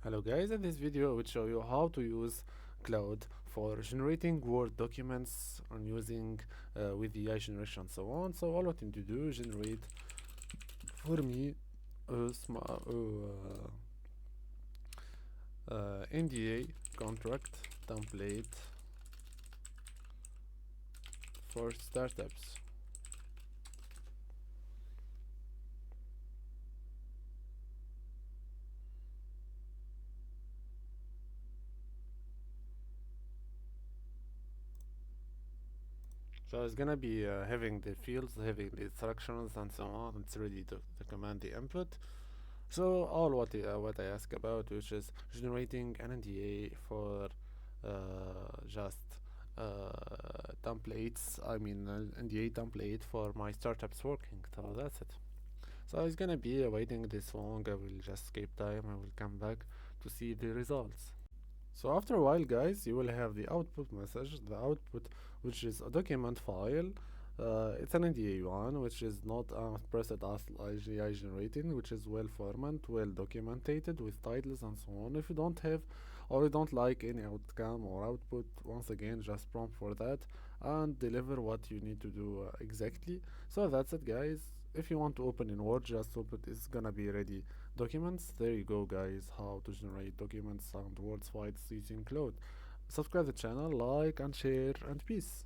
Hello guys, in this video I will show you how to use Claude for generating Word documents and using with the AI generation and so on. So all what you need to do is generate for me a NDA contract template for startups. So it's gonna be having the fields, having the instructions and so on. It's ready to command the input. So all what I ask about, which is generating an NDA for just templates. I mean, NDA template for my startups working. So that's it. So it's gonna be waiting this long. I will just skip time. I will come back to see the results. So after a while, guys, you will have the output message. The output, which is a document file. It's an NDA one, which is not preset as IGI generating, which is well formatted, well documented with titles and so on. If you don't have or you don't like any outcome or output, once again, just prompt for that and deliver what you need to do exactly. So that's it, guys. If you want to open in Word, just open. It's gonna be ready documents. There you go, guys, how to generate documents and Word files using Claude. Subscribe the channel, like and share, and peace.